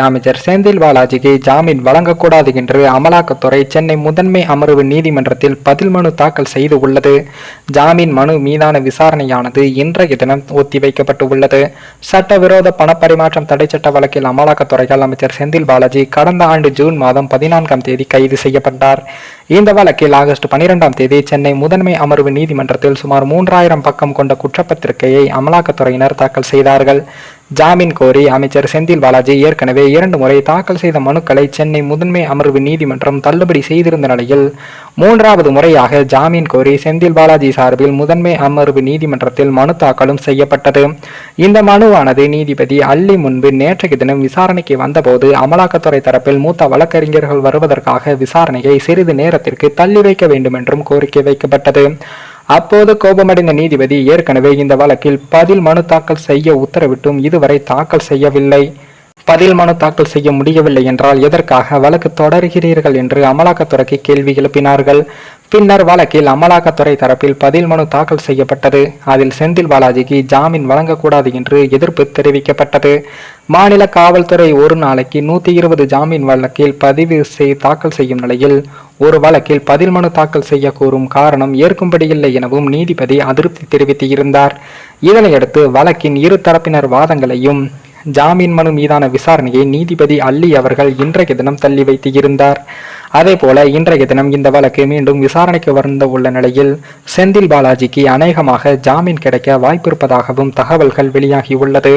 அமைச்சர் செந்தில் பாலாஜிக்கு ஜாமீன் வழங்கக்கூடாது என்று அமலாக்கத்துறை சென்னை முதன்மை அமர்வு நீதிமன்றத்தில் பதில் மனு தாக்கல் செய்து உள்ளது. ஜாமீன் மனு மீதான விசாரணையானது இன்றைய தினம் ஒத்திவைக்கப்பட்டு உள்ளது. சட்டவிரோத பணப்பரிமாற்றம் தடை சட்ட வழக்கில் அமலாக்கத்துறையால் அமைச்சர் செந்தில் பாலாஜி கடந்த ஆண்டு ஜூன் மாதம் 14ஆம் தேதி கைது செய்யப்பட்டார். இந்த வழக்கில் ஆகஸ்ட் 12ஆம் தேதி சென்னை முதன்மை அமர்வு நீதிமன்றத்தில் சுமார் 3000 பக்கம் கொண்ட குற்றப்பத்திரிகையை அமலாக்கத்துறையினர் தாக்கல் செய்தார்கள். ஜாமீன் கோரி அமைச்சர் செந்தில் பாலாஜி ஏற்கனவே 2 முறை தாக்கல் செய்த மனுக்களை சென்னை முதன்மை அமர்வு நீதிமன்றம் தள்ளுபடி செய்திருந்த நிலையில் 3வது முறையாக ஜாமீன் கோரி செந்தில் பாலாஜி சார்பில் முதன்மை அமர்வு நீதிமன்றத்தில் மனு தாக்கலும் செய்யப்பட்டது. இந்த மனுவானது நீதிபதி அல்லி முன்பு நேற்றைய தினம் விசாரணைக்கு வந்தபோது அமலாக்கத்துறை தரப்பில் மூத்த வழக்கறிஞர்கள் வருவதற்காக விசாரணையை சிறிது நேரத்திற்கு தள்ளி வைக்க வேண்டும் என்றும் கோரிக்கை வைக்கப்பட்டது. அப்போது கோபமடைந்த நீதிபதி ஏற்கனவே இந்த வழக்கில் பதில் மனு தாக்கல் செய்ய உத்தரவிட்டும் இதுவரை தாக்கல் செய்யவில்லை. பதில் மனு தாக்கல் செய்ய முடியவில்லை என்றால் எதற்காக வழக்கு தொடர்கிறீர்கள் என்று அமலாக்கத்துறைக்கு கேள்வி எழுப்பினார்கள். பின்னர் வழக்கில் அமலாக்கத்துறை தரப்பில் பதில் மனு தாக்கல் செய்யப்பட்டது. அதில் செந்தில் பாலாஜிக்கு ஜாமீன் வழங்கக்கூடாது என்று எதிர்ப்பு தெரிவிக்கப்பட்டது. மாநில காவல்துறை ஒரு நாளைக்கு 120 ஜாமீன் வழக்கில் பதிவு தாக்கல் செய்யும் நிலையில் ஒரு வழக்கில் பதில் மனு தாக்கல் செய்ய கூறும் காரணம் ஏற்கும்படியில்லை எனவும் நீதிபதி அதிருப்தி தெரிவித்திருந்தார். இதனையடுத்து வழக்கின் இரு தரப்பினர் வாதங்களையும் ஜாமீன் மனு மீதான விசாரணையை நீதிபதி அல்லி அவர்கள் இன்றைய தினம் தள்ளி வைத்திருந்தார். அதேபோல இன்றைய தினம் இந்த வழக்கு மீண்டும் விசாரணைக்கு வந்த உள்ள நிலையில் செந்தில் பாலாஜிக்கு அநேகமாக ஜாமீன் கிடைக்க வாய்ப்பிருப்பதாகவும் தகவல்கள் வெளியாகியுள்ளது.